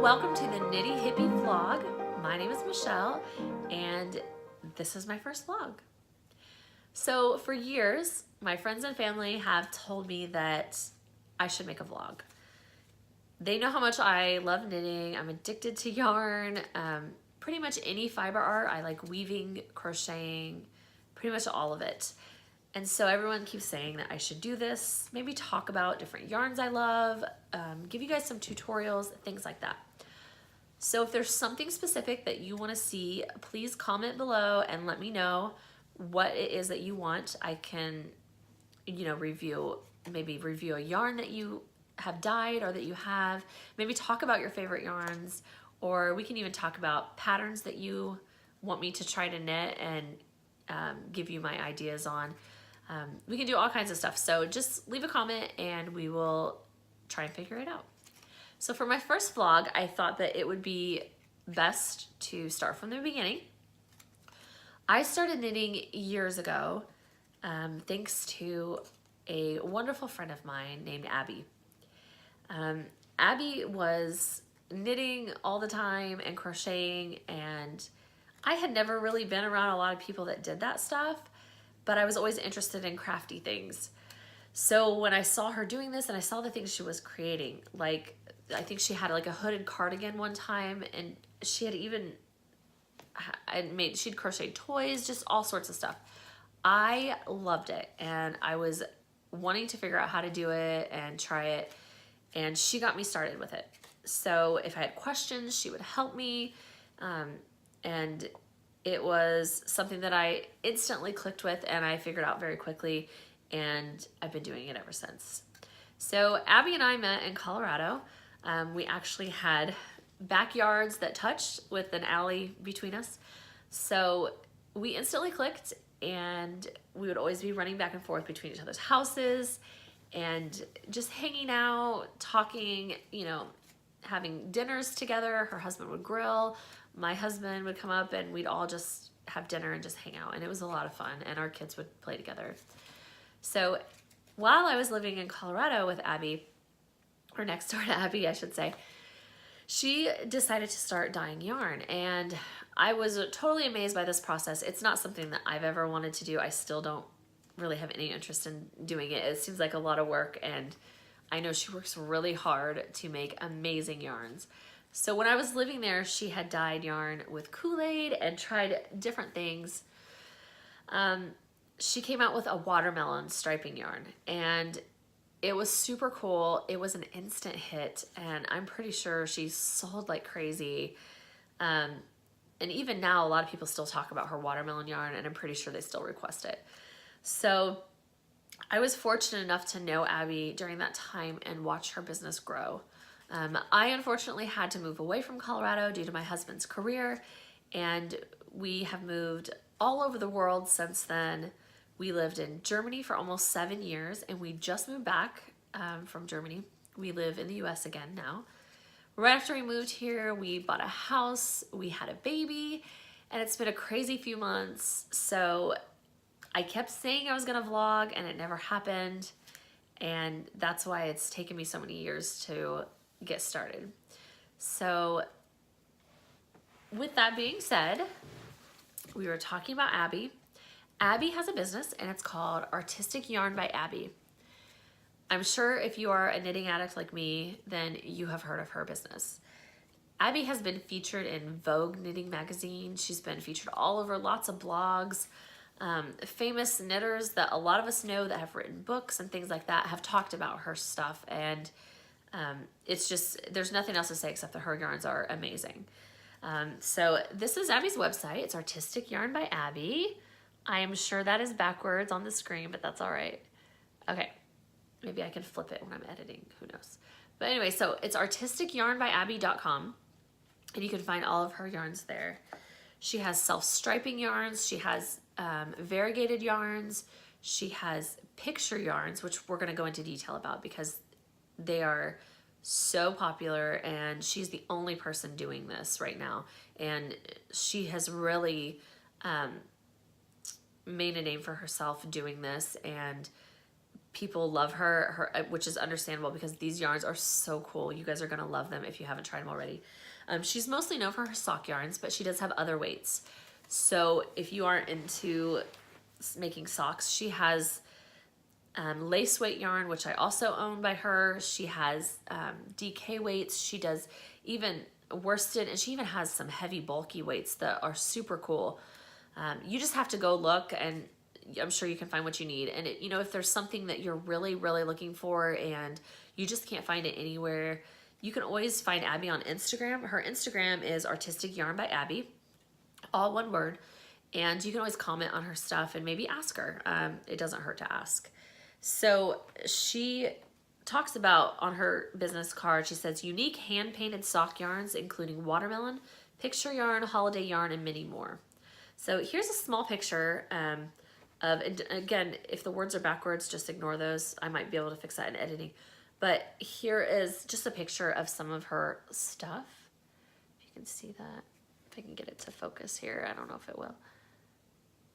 welcome to the Knitty Hippie vlog. My name is Michelle, and this is my first vlog. So for years, my friends and family have told me that I should make a vlog. They know how much I love knitting. I'm addicted to yarn, pretty much any fiber art. I like weaving, crocheting, pretty much all of it. And so everyone keeps saying that I should do this, maybe talk about different yarns I love, give you guys some tutorials, things like that. So if there's something specific that you want to see, please comment below and let me know what it is that you want. I can, maybe review a yarn that you have dyed or that you have, maybe talk about your favorite yarns, or we can even talk about patterns that you want me to try to knit and give you my ideas on. We can do all kinds of stuff. So just leave a comment and we will try and figure it out. So for my first vlog, I thought that it would be best to start from the beginning. I started knitting years ago, thanks to a wonderful friend of mine named Abby. Abby was knitting all the time and crocheting, and I had never really been around a lot of people that did that stuff, but I was always interested in crafty things. So when I saw her doing this and I saw the things she was creating, like I think she had like a hooded cardigan one time, and she had even she'd crocheted toys, just all sorts of stuff. I loved it, and I was wanting to figure out how to do it and try it, and she got me started with it. So if I had questions, she would help me, and it was something that I instantly clicked with and I figured out very quickly, and I've been doing it ever since. So Abby and I met in Colorado. We actually had backyards that touched with an alley between us. So we instantly clicked, and we would always be running back and forth between each other's houses and just hanging out, talking, having dinners together. Her husband would grill. My husband would come up, and we'd all just have dinner and just hang out, and it was a lot of fun, and our kids would play together. So while I was living in Colorado with Abby, or next door to Abby, I should say, she decided to start dyeing yarn, and I was totally amazed by this process. It's not something that I've ever wanted to do. I still don't really have any interest in doing it. It seems like a lot of work, and I know she works really hard to make amazing yarns. So when I was living there, she had dyed yarn with Kool-Aid and tried different things. She came out with a watermelon striping yarn, and it was super cool. It was an instant hit, and I'm pretty sure she sold like crazy. And even now, a lot of people still talk about her watermelon yarn, and I'm pretty sure they still request it. So I was fortunate enough to know Abby during that time and watch her business grow. I unfortunately had to move away from Colorado due to my husband's career, and we have moved all over the world since then. We lived in Germany for almost 7 years, and we just moved back from Germany. We live in the US again now. Right after we moved here, we bought a house, we had a baby, and it's been a crazy few months. So I kept saying I was gonna vlog, and it never happened. And that's why it's taken me so many years to get started. So with that being said, we were talking about Abby. Abby has a business, and it's called Artistic Yarn by Abby. I'm sure if you are a knitting addict like me, then you have heard of her business. Abby has been featured in Vogue Knitting magazine. She's been featured all over lots of blogs. Famous knitters that a lot of us know that have written books and things like that have talked about her stuff, and it's just, there's nothing else to say except that her yarns are amazing. So this is Abby's website. It's Artistic Yarn by Abby. I am sure that is backwards on the screen, but that's all right. Okay, maybe I can flip it when I'm editing, who knows. But anyway, so it's artisticyarnbyabby.com, and you can find all of her yarns there. She has self-striping yarns, she has variegated yarns, she has picture yarns, which we're gonna go into detail about because they are so popular, and she's the only person doing this right now. And she has really made a name for herself doing this, and people love her, which is understandable because these yarns are so cool. You guys are gonna love them if you haven't tried them already. She's mostly known for her sock yarns, but she does have other weights. So if you aren't into making socks, she has lace weight yarn, which I also own by her. She has DK weights. She does even worsted, and she even has some heavy bulky weights that are super cool. You just have to go look, and I'm sure you can find what you need. And you know, if there's something that you're really looking for and you just can't find it anywhere, you can always find Abby on Instagram. Her Instagram is Artistic Yarn by Abby, all one word. And you can always comment on her stuff and maybe ask her. It doesn't hurt to ask. So she talks about on her business card, she says, unique hand-painted sock yarns, including watermelon, picture yarn, holiday yarn, and many more. So here's a small picture of, again, if the words are backwards, just ignore those. I might be able to fix that in editing. But here is just a picture of some of her stuff. If you can see that. If I can get it to focus here. I don't know if it will.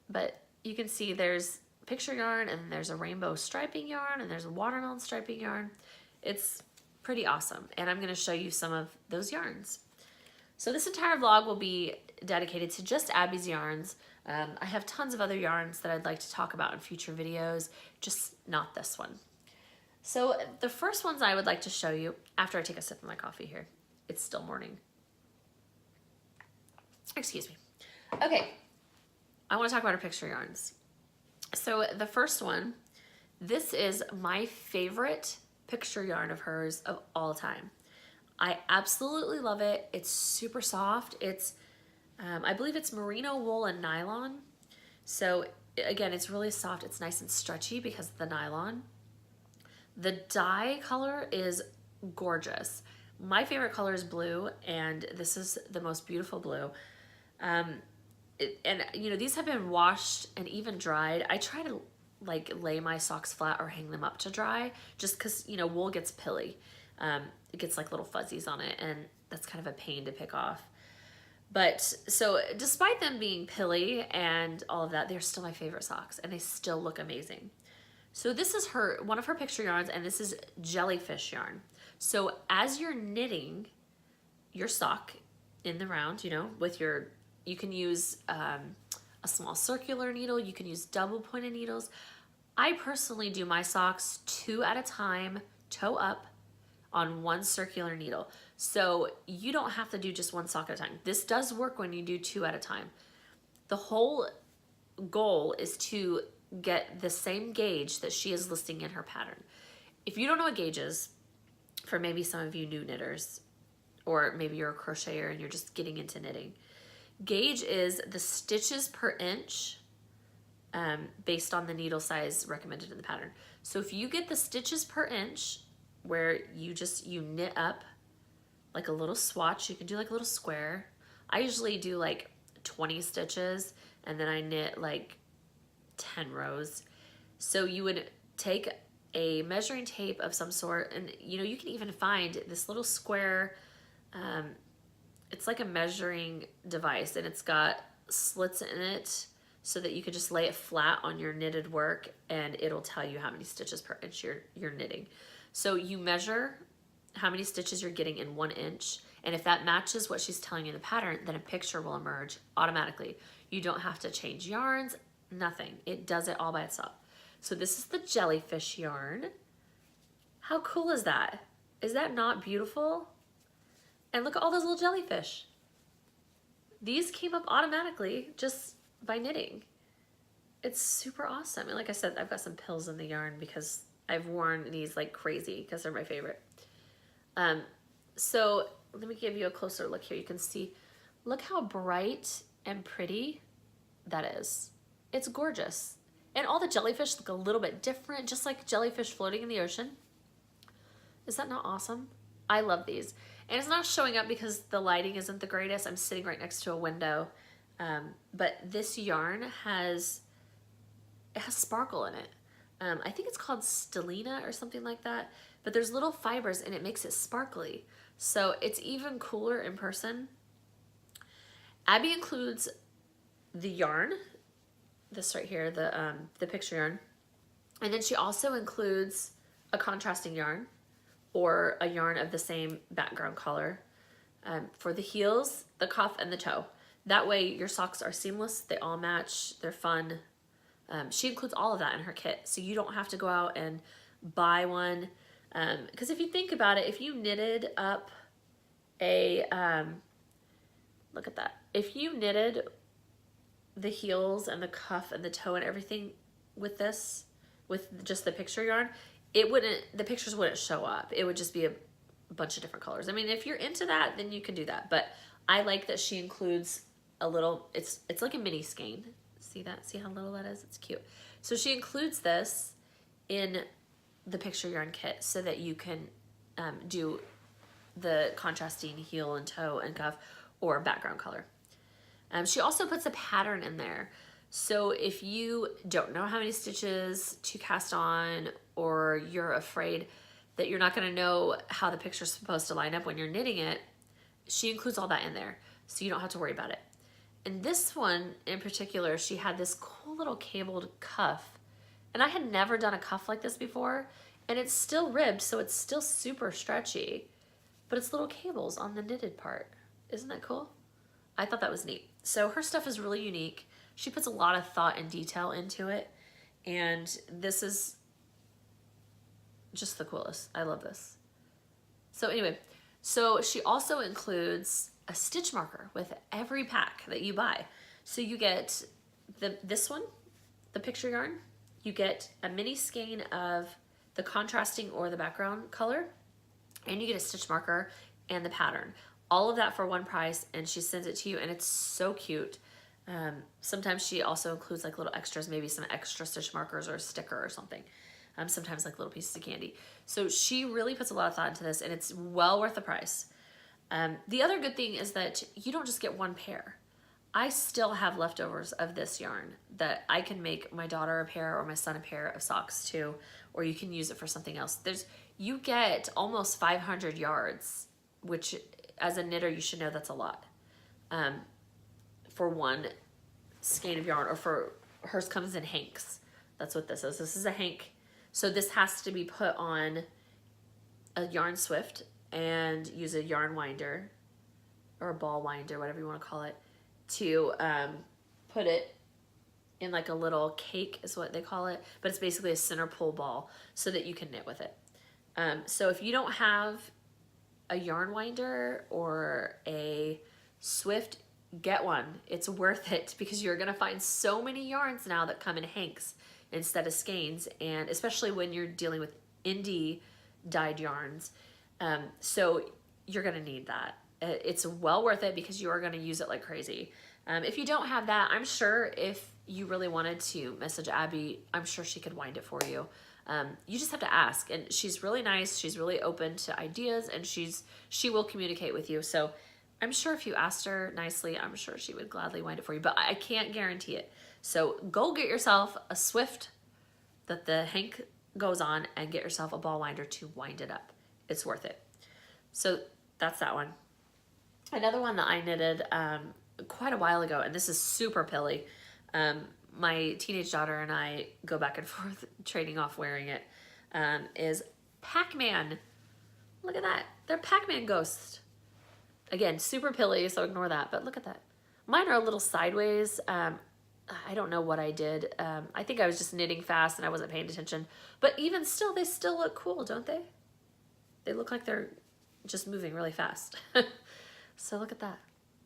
But you can see there's picture yarn, and there's a rainbow striping yarn, and there's a watermelon striping yarn. It's pretty awesome. And I'm going to show you some of those yarns. So this entire vlog will be dedicated to just Abby's yarns. I have tons of other yarns that I'd like to talk about in future videos, just not this one. So the first ones I would like to show you, after I take a sip of my coffee here, it's still morning. Excuse me. Okay, I want to talk about her picture yarns. So the first one, this is my favorite picture yarn of hers of all time. I absolutely love it. It's super soft. It's, I believe it's merino wool and nylon. So again, it's really soft. It's nice and stretchy because of the nylon. The dye color is gorgeous. My favorite color is blue, and this is the most beautiful blue. And you know, these have been washed and even dried. I try to like lay my socks flat or hang them up to dry, just because, you know, wool gets pilly. It gets like little fuzzies on it, and that's kind of a pain to pick off. But so despite them being pilly and all of that, they're still my favorite socks, and they still look amazing. So this is one of her picture yarns, and this is Jellyfish Yarn. So as you're knitting your sock in the round, you know, with your, you can use a small circular needle, you can use double pointed needles. I personally do my socks 2 at a time, toe up, on one circular needle. So you don't have to do just one sock at a time. This does work when you do 2 at a time. The whole goal is to get the same gauge that she is listing in her pattern. If you don't know what gauge is, for maybe some of you new knitters, or maybe you're a crocheter and you're just getting into knitting, gauge is the stitches per inch based on the needle size recommended in the pattern. So if you get the stitches per inch, where you knit up like a little swatch, you can do like a little square. I usually do like 20 stitches, and then I knit like 10 rows. So you would take a measuring tape of some sort, and you know, you can even find this little square, it's like a measuring device, and it's got slits in it so that you could just lay it flat on your knitted work, and it'll tell you how many stitches per inch you're knitting. So you measure how many stitches you're getting in 1 inch, and if that matches what she's telling you in the pattern, then a picture will emerge automatically. You don't have to change yarns, nothing. It does it all by itself. So this is the Jellyfish Yarn. How cool is that? Is that not beautiful? And look at all those little jellyfish. These came up automatically just by knitting. It's super awesome. And like I said, I've got some pills in the yarn because I've worn these like crazy because they're my favorite. So let me give you a closer look here. You can see, look how bright and pretty that is. It's gorgeous. And all the jellyfish look a little bit different, just like jellyfish floating in the ocean. Is that not awesome? I love these. And it's not showing up because the lighting isn't the greatest. I'm sitting right next to a window. But this yarn has sparkle in it. I think it's called stellina or something like that, but there's little fibers and it makes it sparkly. So it's even cooler in person. Abby includes the yarn, this right here, the picture yarn, And then she also includes a contrasting yarn or a yarn of the same background color for the heels, the cuff, and the toe. That way your socks are seamless, they all match, they're fun. She includes all of that in her kit, so you don't have to go out and buy one. Because if you think about it, if you knitted up a, look at that. If you knitted the heels and the cuff and the toe and everything with this, with just the picture yarn, the pictures wouldn't show up. It would just be a bunch of different colors. I mean, if you're into that, then you can do that. But I like that she includes a little, it's like a mini skein. See that? See how little that is? It's cute. So she includes this in the picture yarn kit so that you can do the contrasting heel and toe and cuff or background color. She also puts a pattern in there. So if you don't know how many stitches to cast on, or you're afraid that you're not going to know how the picture's supposed to line up when you're knitting it, she includes all that in there, so you don't have to worry about it. And this one in particular, she had this cool little cabled cuff, and I had never done a cuff like this before, and it's still ribbed, so it's still super stretchy, but it's little cables on the knitted part. Isn't that cool? I thought that was neat. So her stuff is really unique. She puts a lot of thought and detail into it, and this is just the coolest. I love this. So anyway, so she also includes a stitch marker with every pack that you buy. So you get this one, the picture yarn, you get a mini skein of the contrasting or the background color, and you get a stitch marker and the pattern. All of that for one price, and she sends it to you, and it's so cute. Sometimes she also includes like little extras, maybe some extra stitch markers or a sticker or something. Sometimes like little pieces of candy. So she really puts a lot of thought into this, and it's well worth the price. The other good thing is that you don't just get one pair. I still have leftovers of this yarn that I can make my daughter a pair or my son a pair of socks too, or you can use it for something else. You get almost 500 yards, which as a knitter, you should know that's a lot for one skein of yarn, or for hers comes in hanks. That's what this is. This is a hank. So this has to be put on a yarn swift and use a yarn winder or a ball winder, whatever you want to call it, to put it in like a little cake is what they call it, but it's basically a center pull ball so that you can knit with it. So if you don't have a yarn winder or a swift, get one. It's worth it because you're gonna find so many yarns now that come in hanks instead of skeins, and especially when you're dealing with indie dyed yarns. So you're gonna need that. It's well worth it because you are gonna use it like crazy. If you don't have that, I'm sure if you really wanted to message Abby, I'm sure she could wind it for you. You just have to ask, and she's really nice. She's really open to ideas, and she will communicate with you. So I'm sure if you asked her nicely, I'm sure she would gladly wind it for you, but I can't guarantee it. So go get yourself a swift that the hank goes on, and get yourself a ball winder to wind it up. It's worth it. So that's that one. Another one that I knitted quite a while ago, and this is super pilly. My teenage daughter and I go back and forth trading off wearing it, is Pac-Man. Look at that. They're Pac-Man ghosts. Again, super pilly, so ignore that, but look at that. Mine are a little sideways. I don't know what I did. I think I was just knitting fast and I wasn't paying attention. But even still, they still look cool, don't they? They look like they're just moving really fast. So look at that.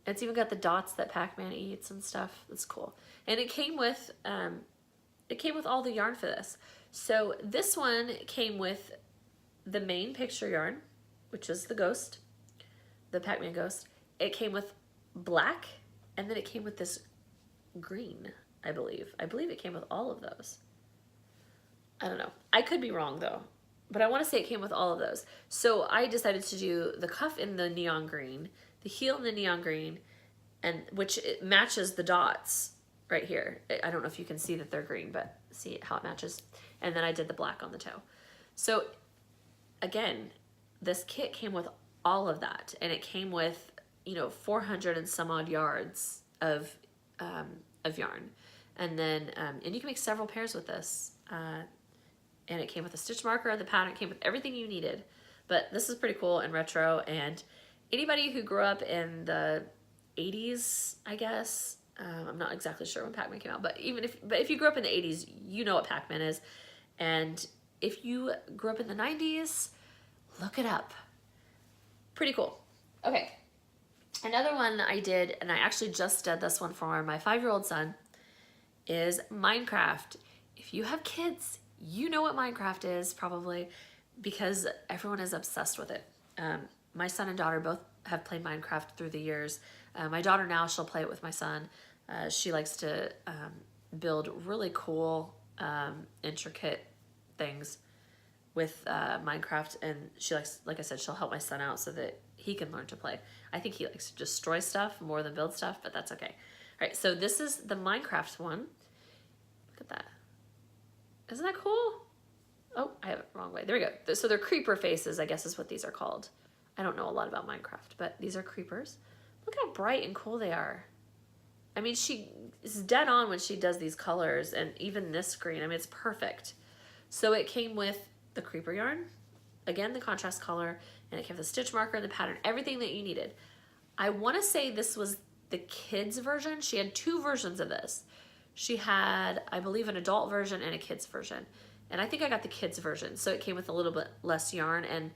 It's even got the dots that Pac-Man eats and stuff. That's cool. And it came with all the yarn for this. So this one came with the main picture yarn, which is the ghost, the Pac-Man ghost. It came with black, and then it came with this green, I believe. I believe it came with all of those. I don't know. I could be wrong though, but I want to say it came with all of those. So I decided to do the cuff in the neon green, the heel in the neon green, and which it matches the dots right here. I don't know if you can see that they're green, but see how it matches. And then I did the black on the toe. So again, this kit came with all of that, and it came with, 400 and some odd yards of yarn. And then, and you can make several pairs with this. and it came with a stitch marker, the pattern came with everything you needed. But this is pretty cool and retro, and anybody who grew up in the 80s, I guess, I'm not exactly sure when Pac-Man came out, but if you grew up in the 80s, you know what Pac-Man is. And if you grew up in the 90s, look it up. Pretty cool. Okay. Another one I did, and I actually just did this one for my 5-year-old son, is Minecraft. If you have kids, you know what Minecraft is probably, because everyone is obsessed with it. My son and daughter both have played Minecraft through the years. My daughter now, she'll play it with my son. She likes to build really cool, intricate things with Minecraft, and she likes, like I said, she'll help my son out so that he can learn to play. I think he likes to destroy stuff more than build stuff, but that's okay. All right, so this is the Minecraft one. Look at that. Isn't that cool? Oh, I have it the wrong way. There we go. So they're creeper faces, I guess is what these are called. I don't know a lot about Minecraft, but these are creepers. Look how bright and cool they are. I mean, she is dead on when she does these colors, and even this green, I mean, it's perfect. So it came with the creeper yarn, again, the contrast color, and it came with the stitch marker, the pattern, everything that you needed. I want to say this was the kids version. She had 2 versions of this. She had, I believe, an adult version and a kids version. And I think I got the kids version. So it came with a little bit less yarn, and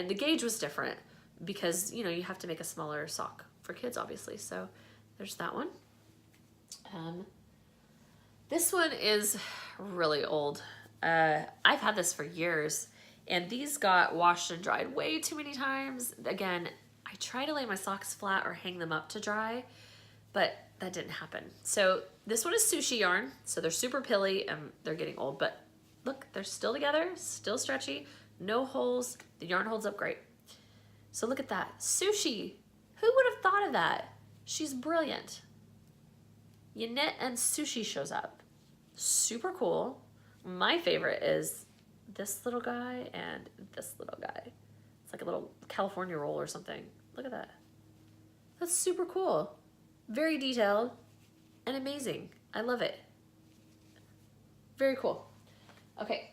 the gauge was different because, you know, you have to make a smaller sock for kids, obviously. So there's that one. This one is really old. I've had this for years, and these got washed and dried way too many times. Again, I try to lay my socks flat or hang them up to dry, but that didn't happen. So this one is Sushi Yarn. So they're super pilly and they're getting old, but look, they're still together, still stretchy, no holes. The yarn holds up great. So look at that. Sushi. Who would have thought of that? She's brilliant. You knit and Sushi shows up. Super cool. My favorite is this little guy and this little guy. It's like a little California roll or something. Look at that. That's super cool. Very detailed and amazing. I love it. Very cool. Okay.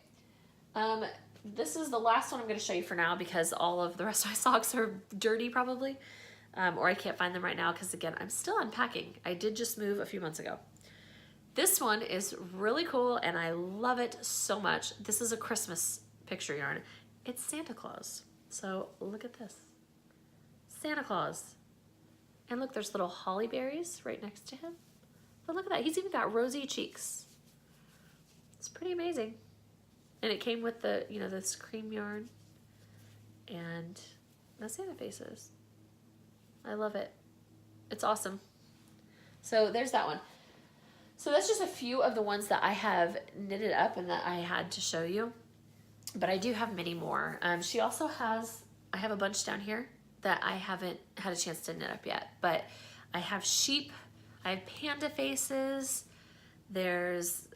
This is the last one I'm going to show you for now because all of the rest of my socks are dirty probably. Or I can't find them right now because, again, I'm still unpacking. I did just move a few months ago. This one is really cool and I love it so much. This is a Christmas picture yarn. It's Santa Claus. So look at this. Santa Claus. And look, there's little holly berries right next to him. But look at that. He's even got rosy cheeks. It's pretty amazing. And it came with the, you know, this cream yarn and the Santa faces. I love it. It's awesome. So there's that one. So that's just a few of the ones that I have knitted up and that I had to show you. But I do have many more. She also has, I have a bunch down here that I haven't had a chance to knit up yet. But I have sheep, I have panda faces, there's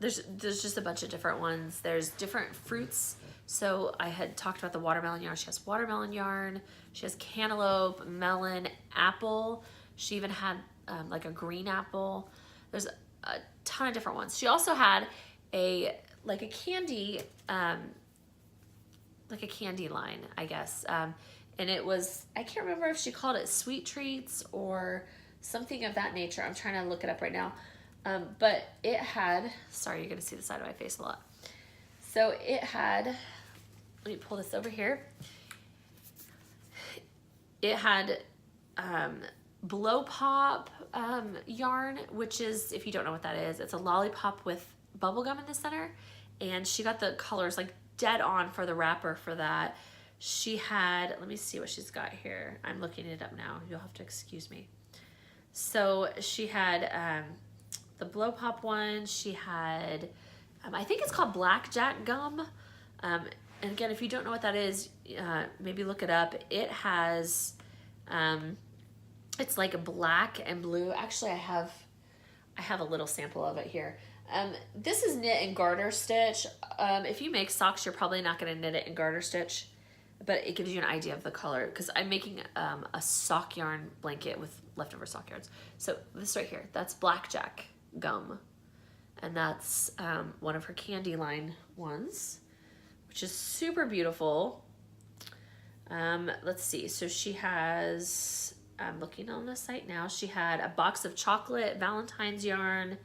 just a bunch of different ones. There's different fruits. So I had talked about the watermelon yarn. She has watermelon yarn. She has cantaloupe, melon, apple. She even had like a green apple. There's a ton of different ones. She also had a candy line, I guess. And it was, I can't remember if she called it sweet treats or something of that nature. I'm trying to look it up right now. But it had, sorry, you're going to see the side of my face a lot. So it had, let me pull this over here. It had blow pop yarn, which is, if you don't know what that is, it's a lollipop with bubble gum in the center. And she got the colors like dead on for the wrapper for that. She had, let me see what she's got here. I'm looking it up now. You'll have to excuse me. So she had the blow pop one. She had, I think it's called blackjack gum. And again, if you don't know what that is, maybe look it up. It has, it's like a black and blue. Actually, I have a little sample of it here. This is knit and garter stitch. If you make socks, you're probably not going to knit it in garter stitch, but it gives you an idea of the color because I'm making a sock yarn blanket with leftover sock yarns. So this right here, that's blackjack gum. and that's one of her candy line ones, which is super beautiful. Let's see, so she has, I'm looking on the site now, she had a box of chocolate Valentine's yarn,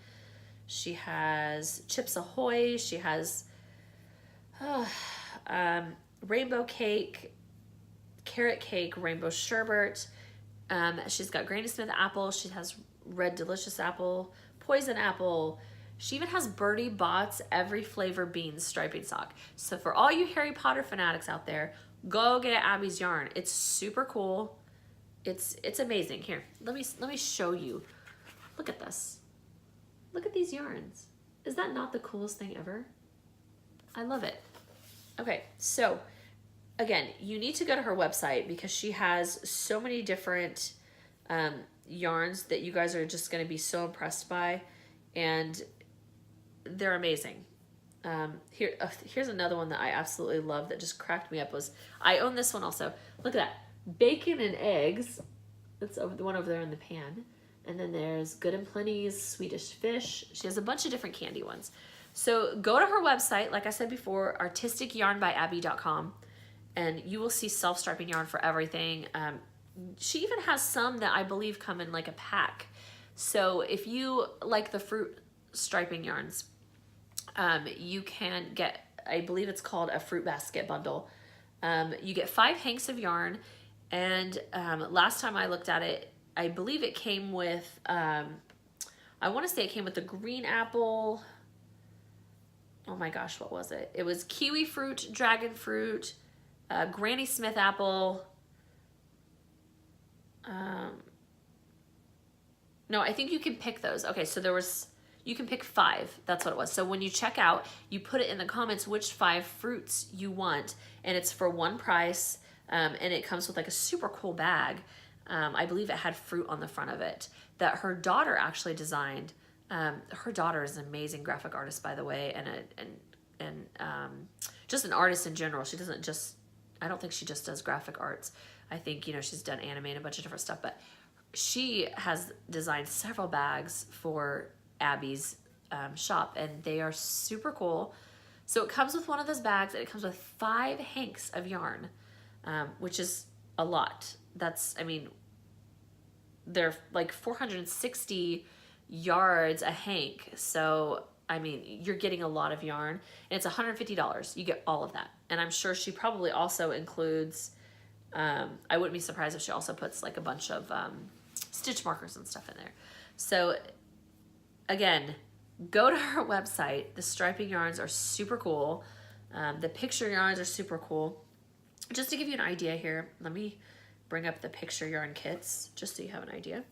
she has Chips Ahoy, she has rainbow cake, carrot cake, rainbow sherbet, she's got Granny Smith apple, she has red delicious apple, poison apple, she even has Bertie Bott's every flavor beans striping sock. So for all you Harry Potter fanatics out there, go get Abby's yarn. It's super cool. It's amazing. Here, let me show you. Look at this. Look at these yarns. Is that not the coolest thing ever? I love it. Okay, so again, you need to go to her website because she has so many different yarns that you guys are just going to be so impressed by, and they're amazing. Here's another one that I absolutely love that just cracked me up. Was I own this one also. Look at that, bacon and eggs. That's the one over there in the pan. And then there's Good and Plenty's Swedish Fish. She has a bunch of different candy ones. So go to her website, like I said before, artisticyarnbyabby.com, and you will see self-striping yarn for everything. She even has some that I believe come in like a pack. So if you like the fruit striping yarns, you can get, I believe it's called a fruit basket bundle. You get 5 hanks of yarn, and last time I looked at it, I believe it came with, I want to say it came with the green apple. Oh my gosh, what was it? It was kiwi fruit, dragon fruit, Granny Smith apple. No, I think you can pick those. Okay, so you can pick 5. That's what it was. So when you check out, you put it in the comments which 5 fruits you want, and it's for one price, and it comes with like a super cool bag. I believe it had fruit on the front of it that her daughter actually designed. Her daughter is an amazing graphic artist, by the way, and just an artist in general. She doesn't just, I don't think she just does graphic arts. I think, you know, she's done anime and a bunch of different stuff, but she has designed several bags for Abby's shop, and they are super cool. So it comes with one of those bags, and it comes with 5 hanks of yarn, which is a lot. That's, I mean, they're like 460 yards a hank. So, I mean, you're getting a lot of yarn, and it's $150. You get all of that. And I'm sure she probably also includes, I wouldn't be surprised if she also puts like a bunch of stitch markers and stuff in there. So again, go to her website. The striping yarns are super cool. The picture yarns are super cool. Just to give you an idea here, let me bring up the picture yarn kits just so you have an idea.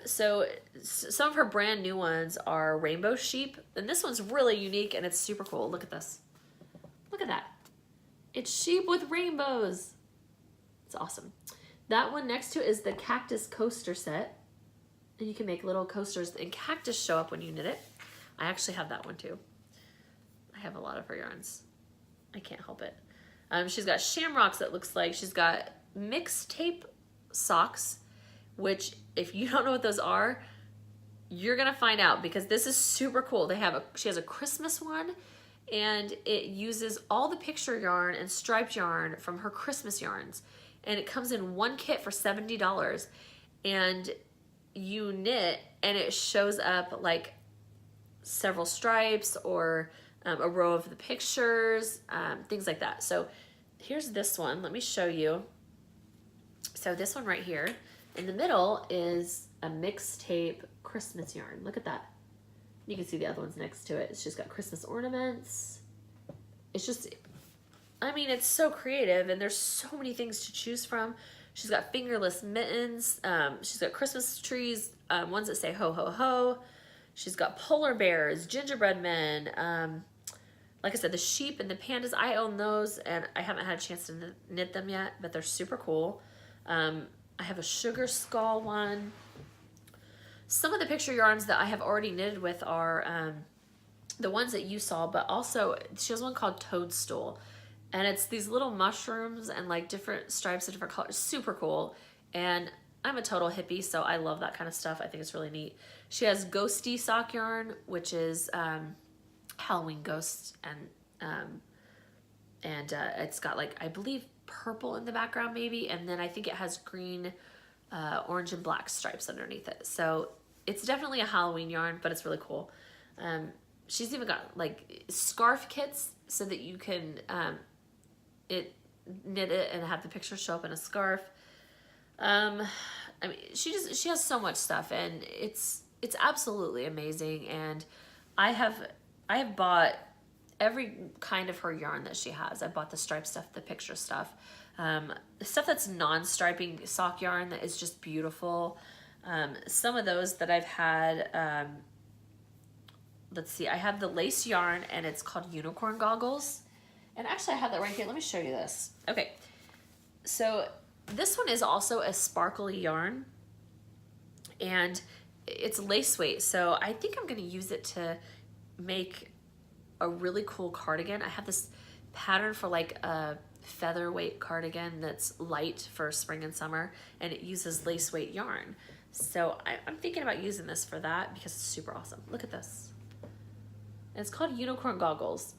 So some of her brand new ones are Rainbow Sheep, and this one's really unique and it's super cool. Look at this. Look at that. It's sheep with rainbows. It's awesome. That one next to it is the Cactus Coaster Set, and you can make little coasters and cactus show up when you knit it. I actually have that one too. I have a lot of her yarns. I can't help it. She's got shamrocks that looks like. She's got mixtape socks, which if you don't know what those are, you're gonna find out because this is super cool. She has a Christmas one, and it uses all the picture yarn and striped yarn from her Christmas yarns, and it comes in one kit for $70, and you knit and it shows up like several stripes or a row of the pictures, things like that. So here's this one. Let me show you. So this one right here in the middle is a mixtape Christmas yarn. Look at that. You can see the other ones next to it. It's just got Christmas ornaments. It's just, I mean, it's so creative, and there's so many things to choose from. She's got fingerless mittens. She's got Christmas trees, ones that say ho, ho, ho. She's got polar bears, gingerbread men. Like I said, the sheep and the pandas, I own those, and I haven't had a chance to knit them yet, but they're super cool. I have a sugar skull one. Some of the picture yarns that I have already knitted with are the ones that you saw, but also she has one called Toadstool, and it's these little mushrooms and like different stripes of different colors. Super cool. And I'm a total hippie, so I love that kind of stuff. I think it's really neat. She has Ghosty sock yarn, which is Halloween ghosts, and it's got like, I believe, purple in the background maybe, and then I think it has green, orange and black stripes underneath it. So it's definitely a Halloween yarn, but it's really cool. She's even got like scarf kits so that you can knit it and have the picture show up in a scarf. I mean, she has so much stuff, and it's absolutely amazing. And I have bought every kind of her yarn that she has. I bought the stripe stuff, the picture stuff, the stuff that's non-striping sock yarn that is just beautiful. Some of those that I've had, let's see, I have the lace yarn, and it's called Unicorn Goggles. And actually I have that right here. Let me show you this. Okay, so this one is also a sparkly yarn, and it's lace weight. So I think I'm gonna use it to make a really cool cardigan. I have this pattern for like a featherweight cardigan that's light for spring and summer, and it uses lace weight yarn. So I'm thinking about using this for that because it's super awesome. Look at this. And it's called Unicorn Goggles.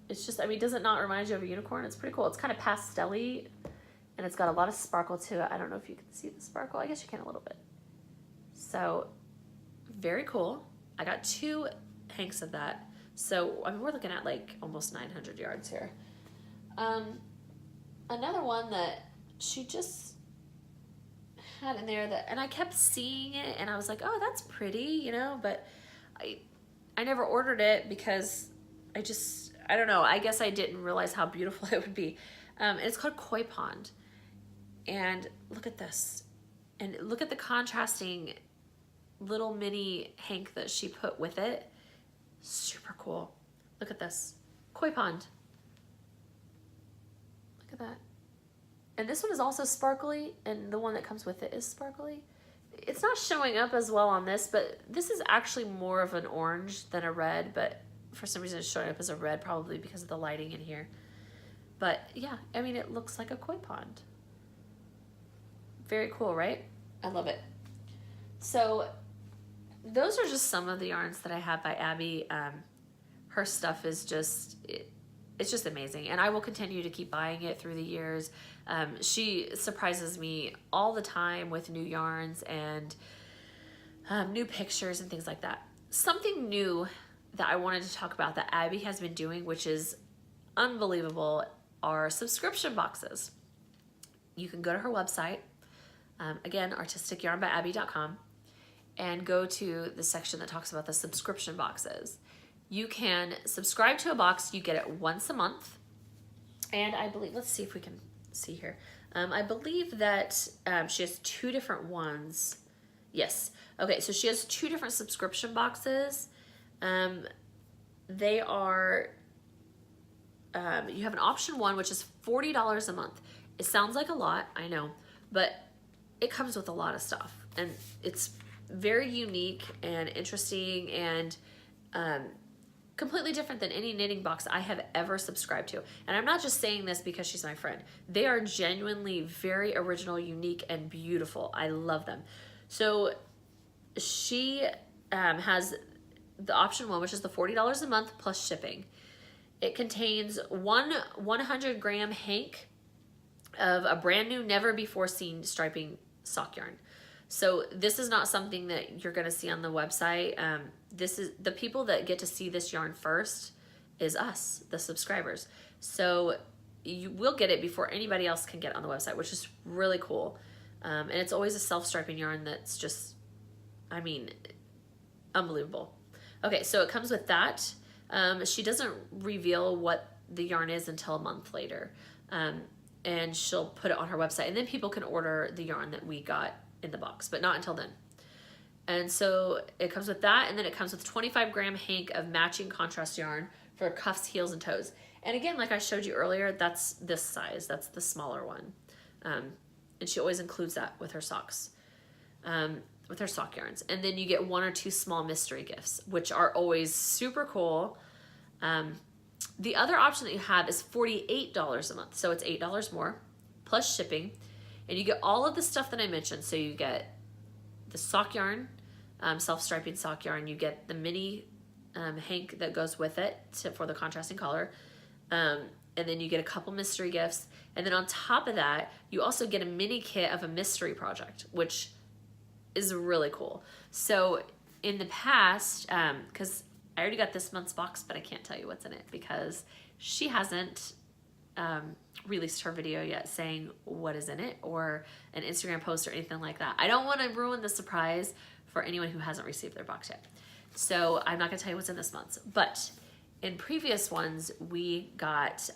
It's just, I mean, does it not remind you of a unicorn? It's pretty cool. It's kind of pastel-y, and it's got a lot of sparkle to it. I don't know if you can see the sparkle. I guess you can a little bit. So very cool. I got 2 hanks of that. So I mean, we're looking at like almost 900 yards here. Another one that she just had in there that, and I kept seeing it, and I was like, oh, that's pretty, you know, but I never ordered it because I don't know, I guess I didn't realize how beautiful it would be. It's called Koi Pond, and look at this, and look at the contrasting little mini hank that she put with it. Super cool. Look at this, Koi Pond. Look at that. And this one is also sparkly, and the one that comes with it is sparkly. It's not showing up as well on this, but this is actually more of an orange than a red, but for some reason it's showing up as a red, probably because of the lighting in here. But yeah, I mean, it looks like a koi pond. Very cool, right? I love it. So those are just some of the yarns that I have by Abby. Her stuff is just, it's just amazing, and I will continue to keep buying it through the years. She surprises me all the time with new yarns and new pictures and things like that. Something new that I wanted to talk about that Abby has been doing, which is unbelievable, are subscription boxes. You can go to her website, again, artisticyarnbyabby.com, and go to the section that talks about the subscription boxes. You can subscribe to a box. You get it once a month. And I believe, let's see if we can see here. I believe that she has 2 different ones. Yes. Okay, so she has 2 different subscription boxes. They are, you have an option 1, which is $40 a month. It sounds like a lot, I know, but it comes with a lot of stuff. And it's very unique and interesting, and completely different than any knitting box I have ever subscribed to. And I'm not just saying this because she's my friend. They are genuinely very original, unique, and beautiful. I love them. So she has the option 1, which is the $40 a month plus shipping. It contains 100 gram hank of a brand new, never before seen striping sock yarn. So this is not something that you're going to see on the website. This is the people that get to see this yarn first is us, the subscribers. So you will get it before anybody else can get it on the website, which is really cool. And it's always a self-striping yarn that's just, I mean, unbelievable. Okay, so it comes with that. She doesn't reveal what the yarn is until a month later. And she'll put it on her website, and then people can order the yarn that we got in the box, but not until then. And so it comes with that, and then it comes with 25 gram hank of matching contrast yarn for cuffs, heels, and toes. And again, like I showed you earlier, that's this size. That's the smaller one. And she always includes that with her socks, with her sock yarns. And then you get 1 or 2 small mystery gifts, which are always super cool. The other option that you have is $48 a month. So it's $8 more plus shipping. And you get all of the stuff that I mentioned. So you get the sock yarn, self-striping sock yarn. You get the mini hank that goes with it for the contrasting color. And then you get a couple mystery gifts. And then on top of that, you also get a mini kit of a mystery project, which is really cool. So in the past, because I already got this month's box, but I can't tell you what's in it because she hasn't released her video yet saying what is in it or an Instagram post or anything like that. I don't want to ruin the surprise for anyone who hasn't received their box yet. So I'm not going to tell you what's in this month's, but in previous ones, we got,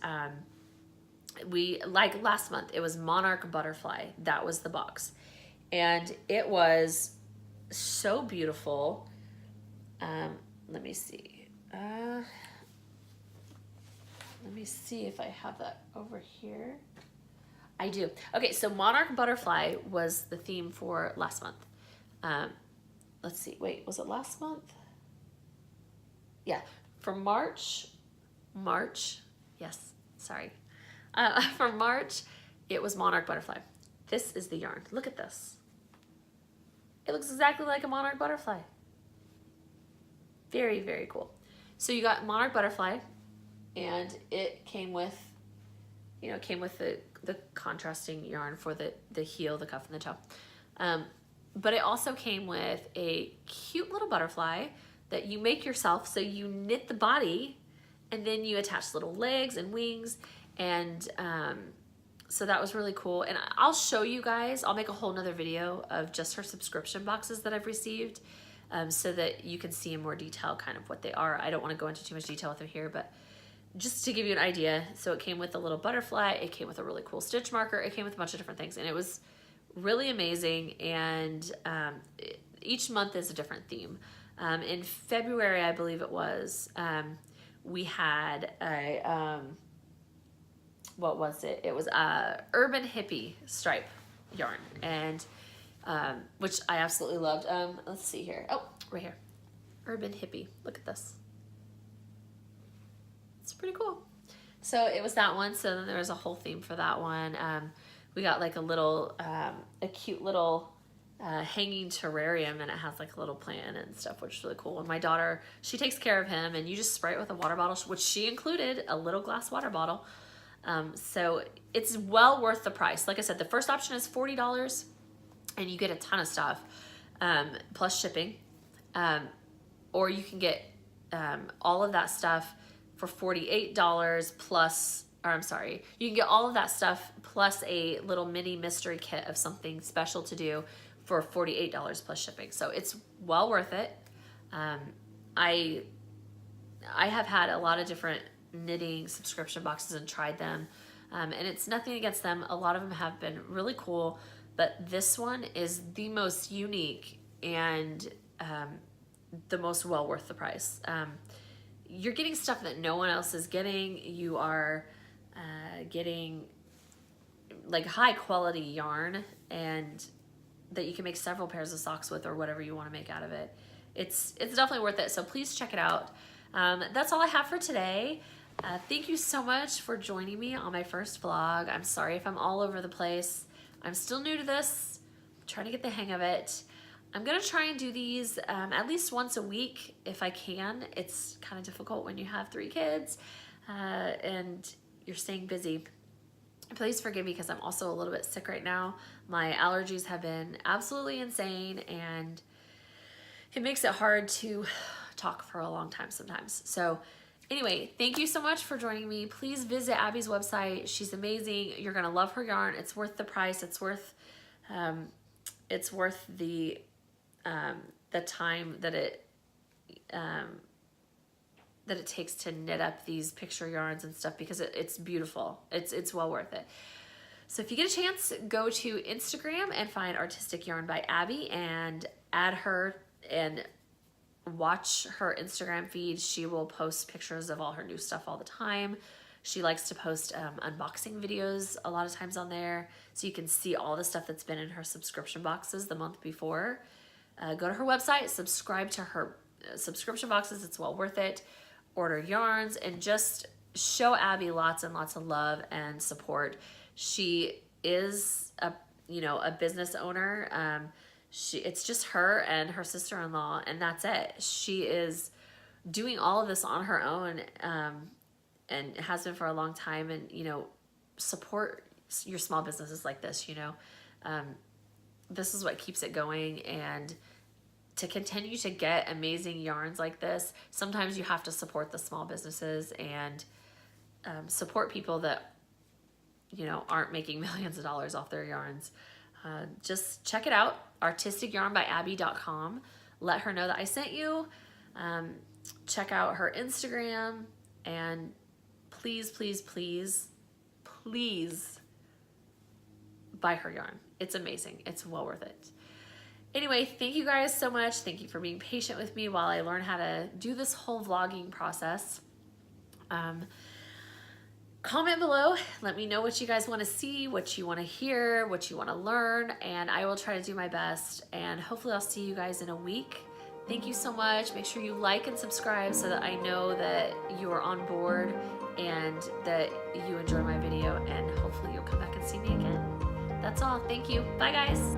like last month, it was Monarch Butterfly. That was the box. And it was so beautiful. Let me see. Let me see if I have that over here. I do. Okay, so Monarch Butterfly was the theme for last month. Let's see. Wait, was it last month? Yeah, for March, yes, sorry. For March, it was Monarch Butterfly. This is the yarn. Look at this. It looks exactly like a Monarch Butterfly. Very, very cool. So you got Monarch Butterfly, and it came with, you know, the contrasting yarn for the heel, the cuff, and the toe. But it also came with a cute little butterfly that you make yourself. So you knit the body, and then you attach little legs and wings, and so that was really cool. And I'll show you guys, I'll make a whole nother video of just her subscription boxes that I've received, so that you can see in more detail kind of what they are. I don't want to go into too much detail with them here, but just to give you an idea. So it came with a little butterfly, it came with a really cool stitch marker, it came with a bunch of different things, and it was really amazing. And each month is a different theme. In February, I believe it was, we had a, what was it? It was a Urban Hippie stripe yarn, and which I absolutely loved. Let's see here. Oh, right here. Urban Hippie. Look at this. It's pretty cool. So it was that one. So then there was a whole theme for that one. We got like a little, a cute little hanging terrarium, and it has like a little plant and stuff, which is really cool. And my daughter, she takes care of him, and you just spray it with a water bottle, which she included a little glass water bottle. So it's well worth the price. Like I said, the first option is $40, and you get a ton of stuff, plus shipping. Or you can get all of that stuff for $48 plus, or I'm sorry, you can get all of that stuff plus a little mini mystery kit of something special to do for $48 plus shipping. So it's well worth it. I have had a lot of different knitting subscription boxes and tried them, and it's nothing against them. A lot of them have been really cool, but this one is the most unique and the most well worth the price. You're getting stuff that no one else is getting. You are getting like high quality yarn, and that you can make several pairs of socks with, or whatever you want to make out of it. It's definitely worth it. So please check it out. That's all I have for today. Thank you so much for joining me on my first vlog. I'm sorry if I'm all over the place. I'm still new to this. I'm trying to get the hang of it. I'm gonna try and do these at least once a week if I can. It's kind of difficult when you have 3 kids and you're staying busy. Please forgive me because I'm also a little bit sick right now. My allergies have been absolutely insane, and it makes it hard to talk for a long time sometimes. So anyway, thank you so much for joining me. Please visit Abby's website. She's amazing. You're gonna love her yarn. It's worth the price. It's worth the time that it takes to knit up these picture yarns and stuff, because it's beautiful. It's well worth it. So if you get a chance, go to Instagram and find Artistic Yarn by Abby and add her and watch her Instagram feed. She will post pictures of all her new stuff all the time. She likes to post unboxing videos a lot of times on there, so you can see all the stuff that's been in her subscription boxes the month before. Go to her website, subscribe to her subscription boxes. It's well worth it. Order yarns, and just show Abby lots and lots of love and support. She is you know, a business owner. It's just her and her sister-in-law, and that's it. She is doing all of this on her own, and has been for a long time. And, you know, support your small businesses like this, you know. This is what keeps it going. And to continue to get amazing yarns like this, sometimes you have to support the small businesses and support people that, you know, aren't making millions of dollars off their yarns. Just check it out, artisticyarnbyabby.com. Let her know that I sent you. Check out her Instagram, and please, please, please, please buy her yarn. It's amazing. It's well worth it. Anyway, thank you guys so much. Thank you for being patient with me while I learn how to do this whole vlogging process. Comment below. Let me know what you guys want to see, what you want to hear, what you want to learn, and I will try to do my best. And hopefully I'll see you guys in a week. Thank you so much. Make sure you like and subscribe so that I know that you are on board and that you enjoy my video, and hopefully you'll come back and see me again. That's all. Thank you. Bye, guys.